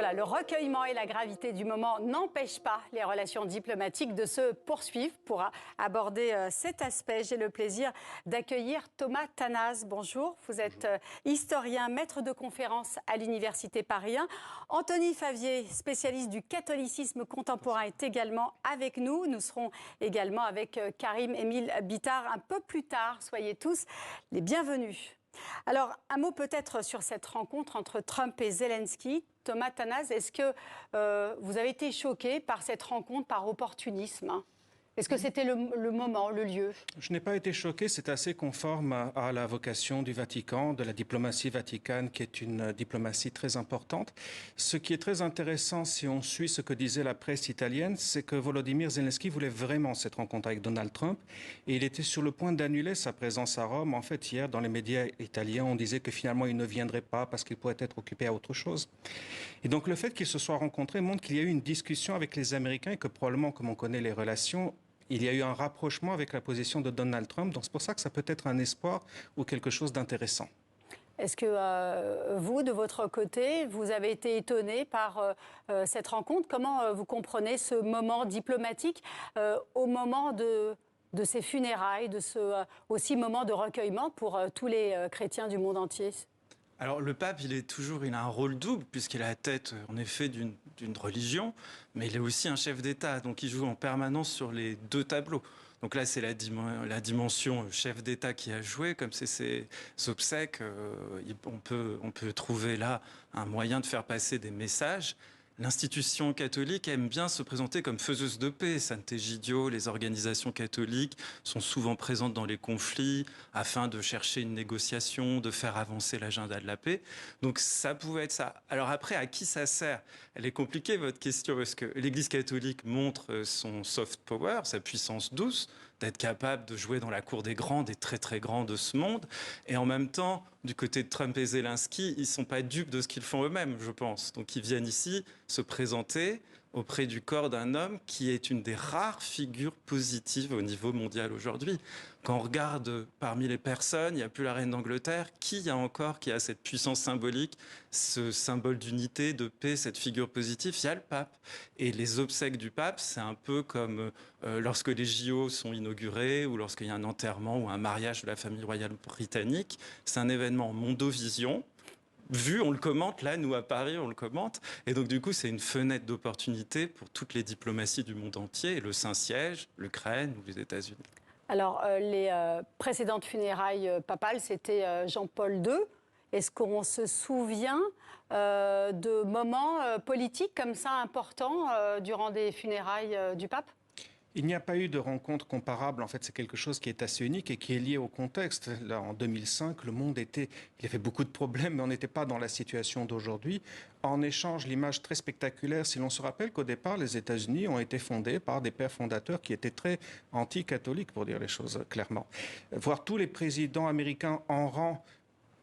Voilà, le recueillement et la gravité du moment n'empêchent pas les relations diplomatiques de se poursuivre. Pour aborder cet aspect, j'ai le plaisir d'accueillir Thomas Tannaz. Bonjour, vous êtes historien, maître de conférences à l'Université Paris 1. Anthony Favier, spécialiste du catholicisme contemporain, est également avec nous. Nous serons également avec Karim Émile Bittard un peu plus tard. Soyez tous les bienvenus. Alors, un mot peut-être sur cette rencontre entre Trump et Zelensky. Thomas Tannaz, est-ce que vous avez été choqué par cette rencontre par opportunisme ? Est-ce que c'était le moment, le lieu ? Je n'ai pas été choqué, c'est assez conforme à la vocation du Vatican, de la diplomatie vaticane, qui est une diplomatie très importante. Ce qui est très intéressant, si on suit ce que disait la presse italienne, c'est que Volodymyr Zelensky voulait vraiment cette rencontre avec Donald Trump, et il était sur le point d'annuler sa présence à Rome. En fait, hier, dans les médias italiens, on disait que finalement, il ne viendrait pas parce qu'il pourrait être occupé à autre chose. Et donc, le fait qu'ils se soient rencontrés montre qu'il y a eu une discussion avec les Américains et que probablement, comme on connaît les relations, il y a eu un rapprochement avec la position de Donald Trump. Donc c'est pour ça que ça peut être un espoir ou quelque chose d'intéressant. Est-ce que vous, de votre côté, vous avez été étonné par cette rencontre ? Comment vous comprenez ce moment diplomatique au moment de ces funérailles, de ce aussi moment de recueillement pour tous les chrétiens du monde entier ? Alors le pape, il a un rôle double puisqu'il est à la tête, en effet, d'une religion, mais il est aussi un chef d'État, donc il joue en permanence sur les deux tableaux. Donc là, c'est la dimension chef d'État qui a joué, comme c'est ses obsèques, on peut trouver là un moyen de faire passer des messages. L'institution catholique aime bien se présenter comme faiseuse de paix. Sant'Egidio, les organisations catholiques sont souvent présentes dans les conflits afin de chercher une négociation, de faire avancer l'agenda de la paix. Donc ça pouvait être ça. Alors après, à qui ça sert ? Elle est compliquée, votre question, parce que l'Église catholique montre son soft power, sa puissance douce, d'être capable de jouer dans la cour des grands, des très très grands de ce monde. Et en même temps, du côté de Trump et Zelensky, ils ne sont pas dupes de ce qu'ils font eux-mêmes, je pense. Donc ils viennent ici se présenter auprès du corps d'un homme qui est une des rares figures positives au niveau mondial aujourd'hui. Quand on regarde parmi les personnes, il n'y a plus la reine d'Angleterre, qui a cette puissance symbolique, ce symbole d'unité, de paix, cette figure positive ? Il y a le pape. Et les obsèques du pape, c'est un peu comme lorsque les JO sont inaugurés ou lorsqu'il y a un enterrement ou un mariage de la famille royale britannique. C'est un événement mondovision. On le commente, là, nous, à Paris, on le commente. Et donc, du coup, c'est une fenêtre d'opportunité pour toutes les diplomaties du monde entier, et le Saint-Siège, l'Ukraine ou les États-Unis. Alors, les précédentes funérailles papales, c'était Jean-Paul II. Est-ce qu'on se souvient de moments politiques comme ça importants durant des funérailles du pape ? Il n'y a pas eu de rencontre comparable. En fait, c'est quelque chose qui est assez unique et qui est lié au contexte. Là, en 2005, le monde il y avait beaucoup de problèmes, mais on n'était pas dans la situation d'aujourd'hui. En échange, l'image très spectaculaire, si l'on se rappelle qu'au départ, les États-Unis ont été fondés par des pères fondateurs qui étaient très anti-catholiques, pour dire les choses clairement. Voir tous les présidents américains en rang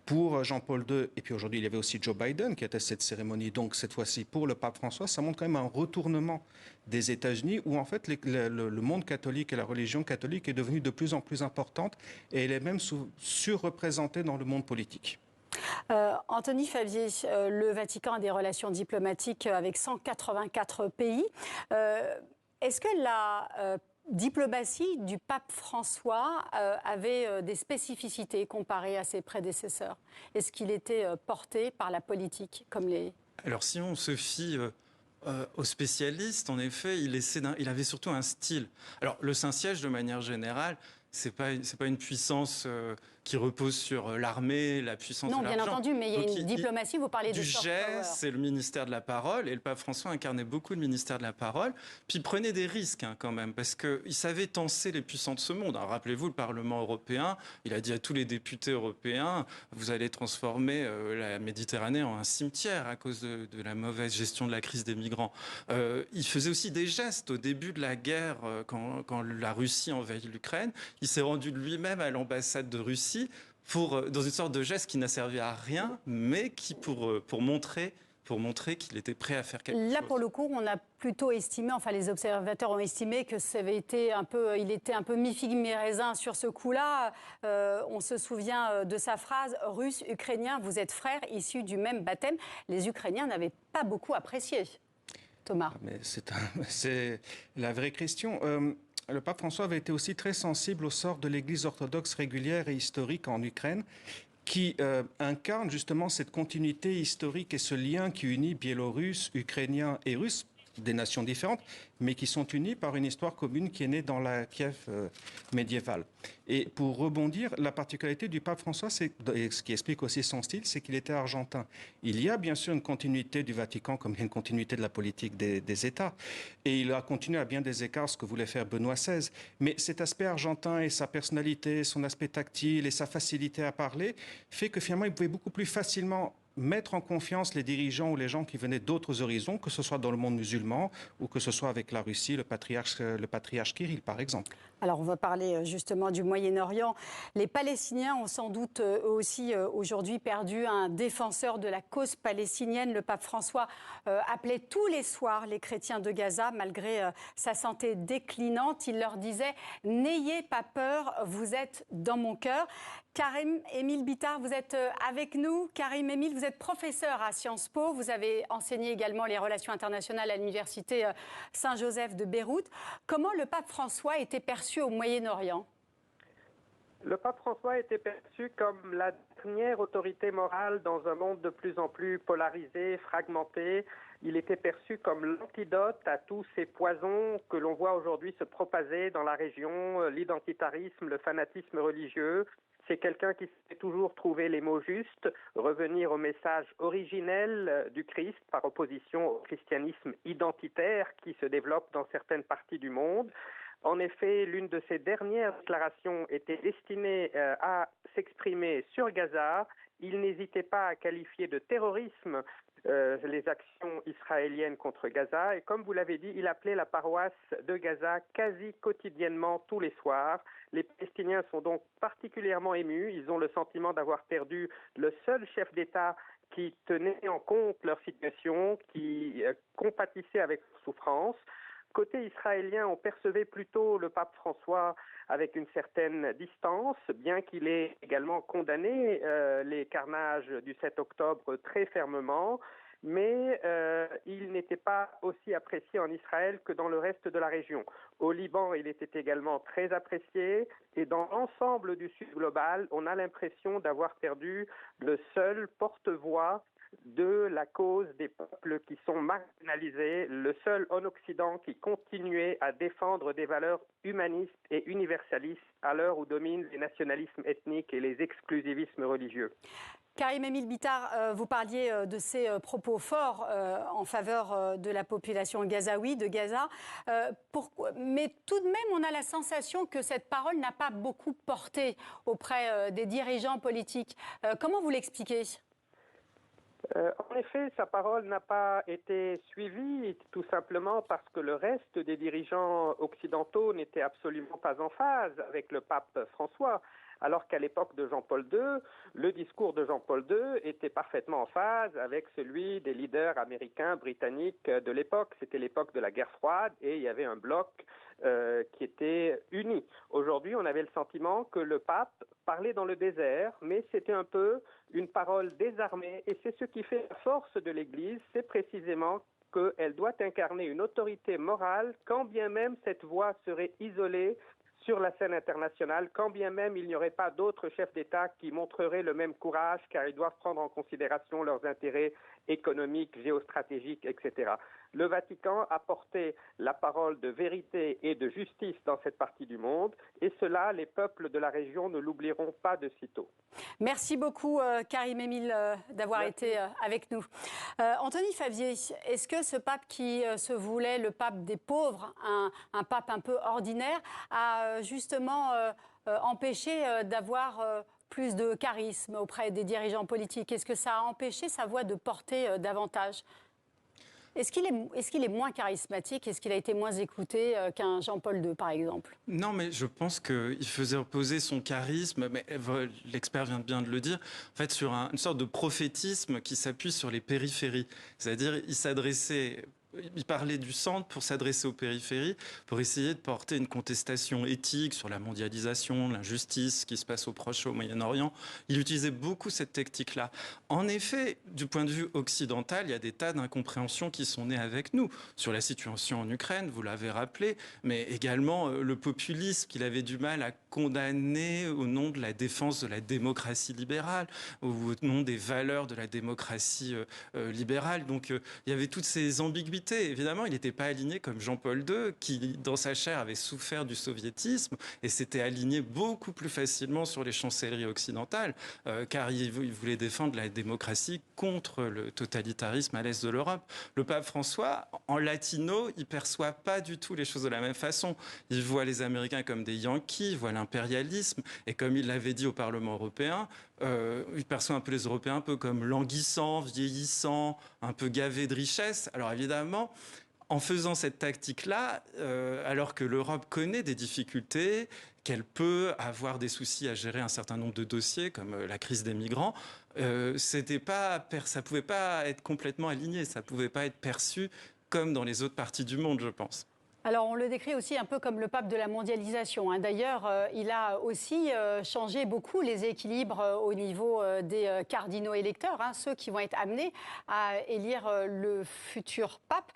pour Jean-Paul II, et puis aujourd'hui, il y avait aussi Joe Biden qui était à cette cérémonie. Donc, cette fois-ci, pour le pape François, ça montre quand même un retournement des États-Unis où, en fait, le monde catholique et la religion catholique est devenue de plus en plus importante et elle est même surreprésentée dans le monde politique. Anthony Favier, le Vatican a des relations diplomatiques avec 184 pays. Est-ce que la diplomatie du pape François avait des spécificités comparées à ses prédécesseurs ? Est-ce qu'il était porté par la politique comme les... Alors si on se fie aux spécialistes, en effet, il avait surtout un style. Alors le Saint-Siège, de manière générale, c'est pas une puissance qui repose sur l'armée, la puissance de l'argent. Non, bien entendu, mais il y a une diplomatie, vous parlez de soft power. Du geste, c'est le ministère de la parole, et le pape François incarnait beaucoup le ministère de la parole, puis il prenait des risques quand même, parce qu'il savait tenser les puissants de ce monde. Alors, rappelez-vous, le Parlement européen, il a dit à tous les députés européens, vous allez transformer la Méditerranée en un cimetière à cause de la mauvaise gestion de la crise des migrants. Il faisait aussi des gestes au début de la guerre, quand la Russie envahit l'Ukraine. Il s'est rendu lui-même à l'ambassade de Russie dans une sorte de geste qui n'a servi à rien, mais qui pour montrer pour montrer qu'il était prêt à faire quelque chose. Là, pour le coup, on a plutôt estimé, enfin les observateurs ont estimé que ça avait été il était un peu mi-figue, mi-raisin sur ce coup-là. On se souvient de sa phrase « Russe, Ukrainien, vous êtes frères, issus du même baptême ». Les Ukrainiens n'avaient pas beaucoup apprécié. Thomas. Mais c'est la vraie question. Le pape François avait été aussi très sensible au sort de l'Église orthodoxe régulière et historique en Ukraine, qui incarne justement cette continuité historique et ce lien qui unit Biélorusses, Ukrainiens et Russes, des nations différentes, mais qui sont unis par une histoire commune qui est née dans la Kiev médiévale. Et pour rebondir, la particularité du pape François, et ce qui explique aussi son style, c'est qu'il était argentin. Il y a bien sûr une continuité du Vatican, comme il y a une continuité de la politique des États. Et il a continué à bien des écarts ce que voulait faire Benoît XVI. Mais cet aspect argentin et sa personnalité, son aspect tactile et sa facilité à parler, fait que finalement, il pouvait beaucoup plus facilement mettre en confiance les dirigeants ou les gens qui venaient d'autres horizons, que ce soit dans le monde musulman ou que ce soit avec la Russie, le patriarche Kirill, par exemple. Alors, on va parler justement du Moyen-Orient. Les Palestiniens ont sans doute eux aussi aujourd'hui perdu un défenseur de la cause palestinienne. Le pape François appelait tous les soirs les chrétiens de Gaza, malgré sa santé déclinante. Il leur disait « N'ayez pas peur, vous êtes dans mon cœur ». Karim-Émile Bittard, vous êtes avec nous. Karim-Émile, vous êtes professeur à Sciences Po. Vous avez enseigné également les relations internationales à l'université Saint-Joseph de Beyrouth. Comment le pape François était perçu au Moyen-Orient? Le pape François était perçu comme la dernière autorité morale dans un monde de plus en plus polarisé, fragmenté. Il était perçu comme l'antidote à tous ces poisons que l'on voit aujourd'hui se propager dans la région, l'identitarisme, le fanatisme religieux. C'est quelqu'un qui sait toujours trouver les mots justes, revenir au message originel du Christ par opposition au christianisme identitaire qui se développe dans certaines parties du monde. En effet, l'une de ses dernières déclarations était destinée à s'exprimer sur Gaza. Il n'hésitait pas à qualifier de terrorisme les actions israéliennes contre Gaza. Et comme vous l'avez dit, il appelait la paroisse de Gaza quasi quotidiennement tous les soirs. Les Palestiniens sont donc particulièrement émus. Ils ont le sentiment d'avoir perdu le seul chef d'État qui tenait en compte leur situation, qui compatissait avec leur souffrance. Côté israélien, on percevait plutôt le pape François avec une certaine distance, bien qu'il ait également condamné les carnages du 7 octobre très fermement, mais il n'était pas aussi apprécié en Israël que dans le reste de la région. Au Liban, il était également très apprécié, et dans l'ensemble du Sud global, on a l'impression d'avoir perdu le seul porte-voix de la cause des peuples qui sont marginalisés, le seul en Occident qui continuait à défendre des valeurs humanistes et universalistes à l'heure où dominent les nationalismes ethniques et les exclusivismes religieux. Karim-Émile Bittard, vous parliez de ces propos forts en faveur de la population gazaoui, de Gaza. Mais tout de même, on a la sensation que cette parole n'a pas beaucoup porté auprès des dirigeants politiques. Comment vous l'expliquez ? En effet, sa parole n'a pas été suivie, tout simplement parce que le reste des dirigeants occidentaux n'était absolument pas en phase avec le pape François. Alors qu'à l'époque de Jean-Paul II, le discours de Jean-Paul II était parfaitement en phase avec celui des leaders américains, britanniques de l'époque. C'était l'époque de la guerre froide et il y avait un bloc qui était uni. Aujourd'hui, on avait le sentiment que le pape parlait dans le désert, mais c'était un peu une parole désarmée. Et c'est ce qui fait la force de l'Église, c'est précisément qu'elle doit incarner une autorité morale, quand bien même cette voix serait isolée sur la scène internationale, quand bien même il n'y aurait pas d'autres chefs d'État qui montreraient le même courage, car ils doivent prendre en considération leurs intérêts économiques, géostratégiques, etc. Le Vatican a porté la parole de vérité et de justice dans cette partie du monde, et cela, les peuples de la région ne l'oublieront pas de sitôt. Merci beaucoup, Karim-Émile, d'avoir été avec nous. Anthony Favier, est-ce que ce pape qui se voulait le pape des pauvres, un pape un peu ordinaire, a justement empêché d'avoir plus de charisme auprès des dirigeants politiques? Est-ce que ça a empêché sa voix de porter davantage ? Est-ce qu'il est moins charismatique? Est-ce qu'il a été moins écouté qu'un Jean-Paul II, par exemple? Non, mais je pense qu'il faisait reposer son charisme, mais l'expert vient bien de le dire, en fait, sur une sorte de prophétisme qui s'appuie sur les périphéries. C'est-à-dire, il parlait du centre pour s'adresser aux périphéries, pour essayer de porter une contestation éthique sur la mondialisation, l'injustice, ce qui se passe au Proche et au Moyen-Orient. Il utilisait beaucoup cette technique-là. En effet, du point de vue occidental, il y a des tas d'incompréhensions qui sont nées avec nous sur la situation en Ukraine, vous l'avez rappelé, mais également le populisme qu'il avait du mal à condamner au nom de la défense de la démocratie libérale, au nom des valeurs de la démocratie libérale. Donc il y avait toutes ces ambiguïtés. Évidemment, il n'était pas aligné comme Jean-Paul II, qui, dans sa chair, avait souffert du soviétisme et s'était aligné beaucoup plus facilement sur les chancelleries occidentales, car il voulait défendre la démocratie contre le totalitarisme à l'est de l'Europe. Le pape François, en latino, il ne perçoit pas du tout les choses de la même façon. Il voit les Américains comme des Yankees, il voit l'impérialisme, et comme il l'avait dit au Parlement européen, il perçoit un peu les Européens un peu comme languissants, vieillissants, un peu gavés de richesses. Alors évidemment, en faisant cette tactique-là, alors que l'Europe connaît des difficultés, qu'elle peut avoir des soucis à gérer un certain nombre de dossiers, comme la crise des migrants, ça pouvait pas être complètement aligné, ça pouvait pas être perçu comme dans les autres parties du monde, je pense. Alors, on le décrit aussi un peu comme le pape de la mondialisation, hein. D'ailleurs, il a aussi changé beaucoup les équilibres au niveau des cardinaux électeurs, hein, ceux qui vont être amenés à élire le futur pape.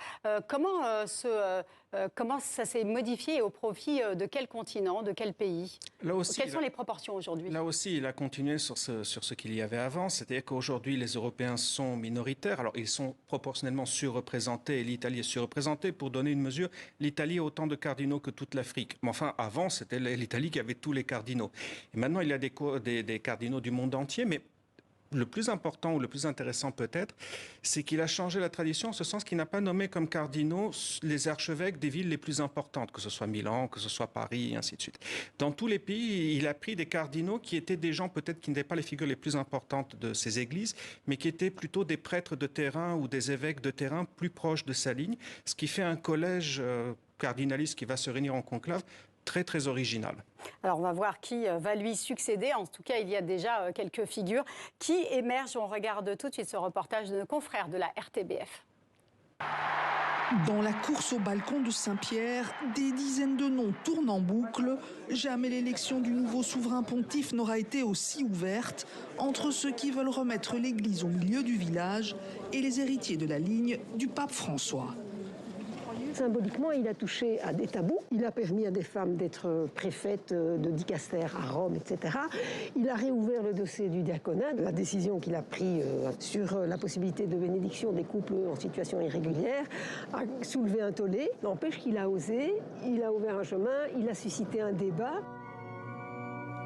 Comment ça s'est modifié au profit de quel continent, de quel pays? Là aussi, quelles sont les proportions aujourd'hui? Là aussi, il a continué sur ce qu'il y avait avant, c'est-à-dire qu'aujourd'hui, les Européens sont minoritaires. Alors, ils sont proportionnellement surreprésentés et l'Italie est surreprésentée. Pour donner une mesure, l'Italie a autant de cardinaux que toute l'Afrique. Mais enfin, avant, c'était l'Italie qui avait tous les cardinaux. Et maintenant, il y a des cardinaux du monde entier, mais le plus important ou le plus intéressant peut-être, c'est qu'il a changé la tradition en ce sens qu'il n'a pas nommé comme cardinaux les archevêques des villes les plus importantes, que ce soit Milan, que ce soit Paris, et ainsi de suite. Dans tous les pays, il a pris des cardinaux qui étaient des gens peut-être qui n'étaient pas les figures les plus importantes de ces églises, mais qui étaient plutôt des prêtres de terrain ou des évêques de terrain plus proches de sa ligne, ce qui fait un collège cardinaliste qui va se réunir en conclave très, très original. Alors, on va voir qui va lui succéder. En tout cas, il y a déjà quelques figures qui émergent. On regarde tout de suite ce reportage de nos confrères de la RTBF. Dans la course au balcon de Saint-Pierre, des dizaines de noms tournent en boucle. Jamais l'élection du nouveau souverain pontife n'aura été aussi ouverte entre ceux qui veulent remettre l'église au milieu du village et les héritiers de la ligne du pape François. Symboliquement, il a touché à des tabous. Il a permis à des femmes d'être préfètes de dicastère à Rome, etc. Il a réouvert le dossier du diaconat. La décision qu'il a prise sur la possibilité de bénédiction des couples en situation irrégulière a soulevé un tollé. N'empêche qu'il a osé, il a ouvert un chemin, il a suscité un débat.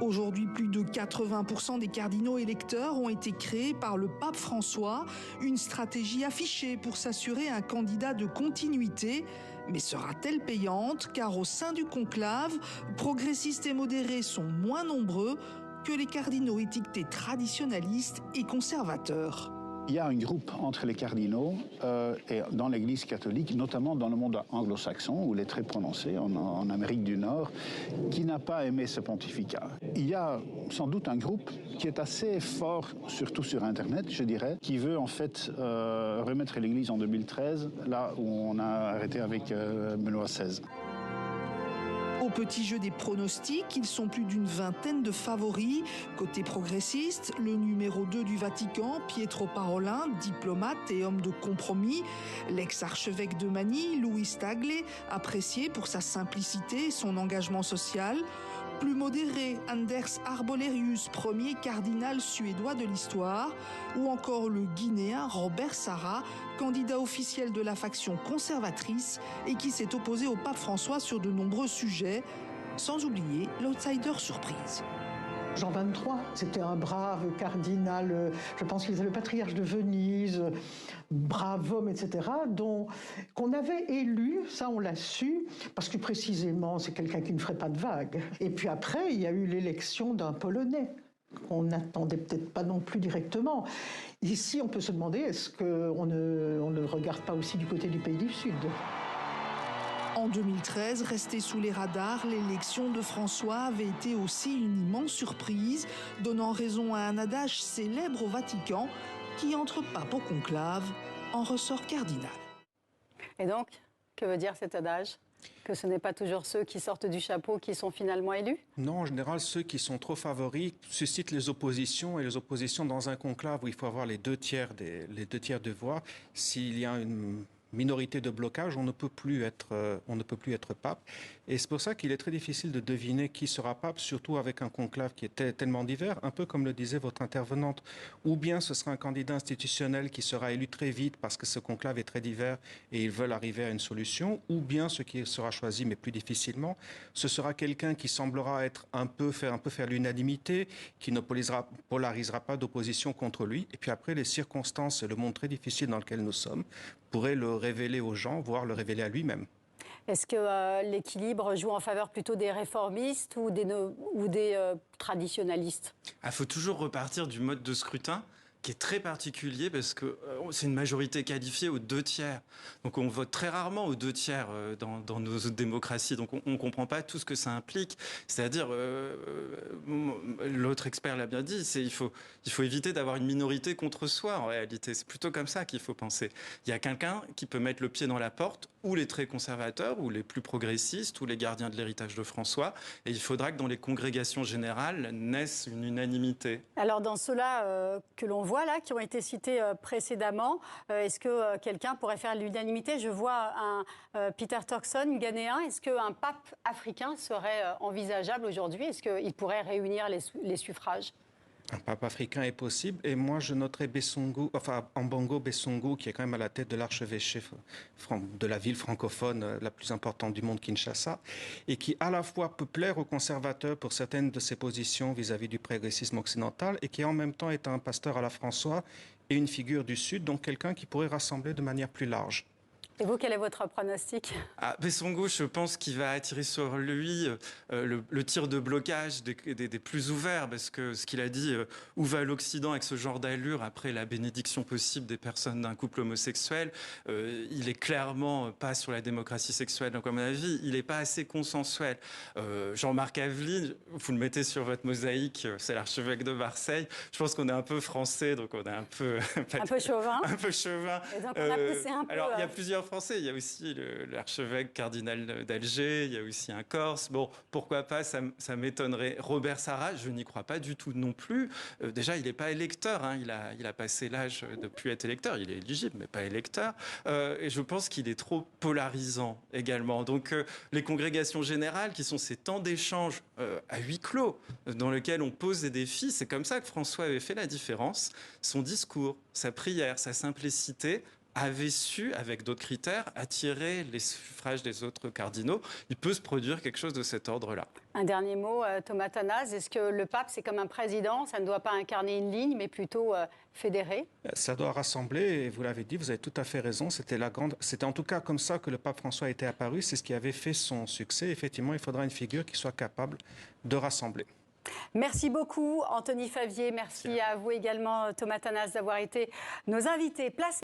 Aujourd'hui, plus de 80% des cardinaux électeurs ont été créés par le pape François, une stratégie affichée pour s'assurer un candidat de continuité. Mais sera-t-elle payante? Car au sein du conclave, progressistes et modérés sont moins nombreux que les cardinaux étiquetés traditionnalistes et conservateurs. Il y a un groupe entre les cardinaux et dans l'Église catholique, notamment dans le monde anglo-saxon, où il est très prononcé, en Amérique du Nord, qui n'a pas aimé ce pontificat. Il y a sans doute un groupe qui est assez fort, surtout sur Internet, je dirais, qui veut en fait remettre l'Église en 2013, là où on a arrêté avec Benoît XVI. Au petit jeu des pronostics, ils sont plus d'une vingtaine de favoris. Côté progressiste, le numéro 2 du Vatican, Pietro Parolin, diplomate et homme de compromis. L'ex-archevêque de Manille, Louis Tagle, apprécié pour sa simplicité et son engagement social. Plus modéré, Anders Arbolerius, premier cardinal suédois de l'histoire, ou encore le Guinéen Robert Sarra, candidat officiel de la faction conservatrice et qui s'est opposé au pape François sur de nombreux sujets, sans oublier l'outsider surprise. Jean XXIII, c'était un brave cardinal, je pense qu'il était le patriarche de Venise, brave homme, etc., qu'on avait élu, ça on l'a su, parce que précisément c'est quelqu'un qui ne ferait pas de vagues. Et puis après, il y a eu l'élection d'un Polonais, qu'on n'attendait peut-être pas non plus directement. Ici, on peut se demander, est-ce qu'on ne regarde pas aussi du côté du pays du Sud ? En 2013, restée sous les radars, l'élection de François avait été aussi une immense surprise, donnant raison à un adage célèbre au Vatican qui entre pape au conclave en ressort cardinal. Et donc, que veut dire cet adage ? Que ce n'est pas toujours ceux qui sortent du chapeau qui sont finalement élus ? Non, en général, ceux qui sont trop favoris suscitent les oppositions, et les oppositions dans un conclave où il faut avoir les deux tiers de voix. S'il y a une minorité de blocage, on ne peut plus être pape. Et c'est pour ça qu'il est très difficile de deviner qui sera pape, surtout avec un conclave qui est tellement divers, un peu comme le disait votre intervenante. Ou bien ce sera un candidat institutionnel qui sera élu très vite parce que ce conclave est très divers et ils veulent arriver à une solution, ou bien ce qui sera choisi, mais plus difficilement, ce sera quelqu'un qui semblera être faire l'unanimité, qui ne polarisera pas d'opposition contre lui. Et puis après, les circonstances et le monde très difficile dans lequel nous sommes pourraient le révéler aux gens, voire le révéler à lui-même. Est-ce que l'équilibre joue en faveur plutôt des réformistes ou des traditionalistes ? Il faut toujours repartir du mode de scrutin qui est très particulier parce que c'est une majorité qualifiée aux 2/3. Donc on vote très rarement aux 2/3 dans nos démocraties. Donc on ne comprend pas tout ce que ça implique. C'est-à-dire, l'autre expert l'a bien dit, il faut éviter d'avoir une minorité contre soi en réalité. C'est plutôt comme ça qu'il faut penser. Il y a quelqu'un qui peut mettre le pied dans la porte, ou les très conservateurs, ou les plus progressistes, ou les gardiens de l'héritage de François. Et il faudra que dans les congrégations générales naisse une unanimité. Alors dans ceux-là que l'on voit là, qui ont été cités précédemment, est-ce que quelqu'un pourrait faire l'unanimité ? Je vois un Peter Turkson, ghanéen. Est-ce qu'un pape africain serait envisageable aujourd'hui ? Est-ce qu'il pourrait réunir les suffrages ? Un pape africain est possible, et moi je noterais Ambongo Bessongo, qui est quand même à la tête de l'archevêché de la ville francophone la plus importante du monde, Kinshasa, et qui à la fois peut plaire aux conservateurs pour certaines de ses positions vis-à-vis du progressisme occidental, et qui en même temps est un pasteur à la François et une figure du Sud, donc quelqu'un qui pourrait rassembler de manière plus large. Et vous, quel est votre pronostic ? Bessongo, je pense qu'il va attirer sur lui le tir de blocage des plus ouverts, parce que ce qu'il a dit, où va l'Occident avec ce genre d'allure après la bénédiction possible des personnes d'un couple homosexuel, il est clairement pas sur la démocratie sexuelle. Donc à mon avis, il n'est pas assez consensuel. Jean-Marc Aveline, vous le mettez sur votre mosaïque, c'est l'archevêque de Marseille. Je pense qu'on est un peu français, donc on est un peu... un peu chauvin. Un peu chauvin. Et donc on a poussé un peu... Alors il y a plusieurs Français, il y a aussi l'archevêque cardinal d'Alger, il y a aussi un Corse. Bon, pourquoi pas, ça m'étonnerait. Robert Sarrat, je n'y crois pas du tout non plus. Déjà, il n'est pas électeur, hein. Il a passé l'âge de ne plus être électeur. Il est éligible, mais pas électeur. Et je pense qu'il est trop polarisant également. Donc, les congrégations générales, qui sont ces temps d'échange à huis clos, dans lesquels on pose des défis, c'est comme ça que François avait fait la différence. Son discours, sa prière, sa simplicité avait su, avec d'autres critères, attirer les suffrages des autres cardinaux. Il peut se produire quelque chose de cet ordre-là. Un dernier mot, Thomas Tannaz. Est-ce que le pape, c'est comme un président, ça ne doit pas incarner une ligne, mais plutôt fédérer ? Ça doit rassembler, et vous l'avez dit, vous avez tout à fait raison. C'était en tout cas comme ça que le pape François était apparu. C'est ce qui avait fait son succès. Effectivement, il faudra une figure qui soit capable de rassembler. Merci beaucoup, Anthony Favier. Merci à vous également, Thomas Tannaz, d'avoir été nos invités. Place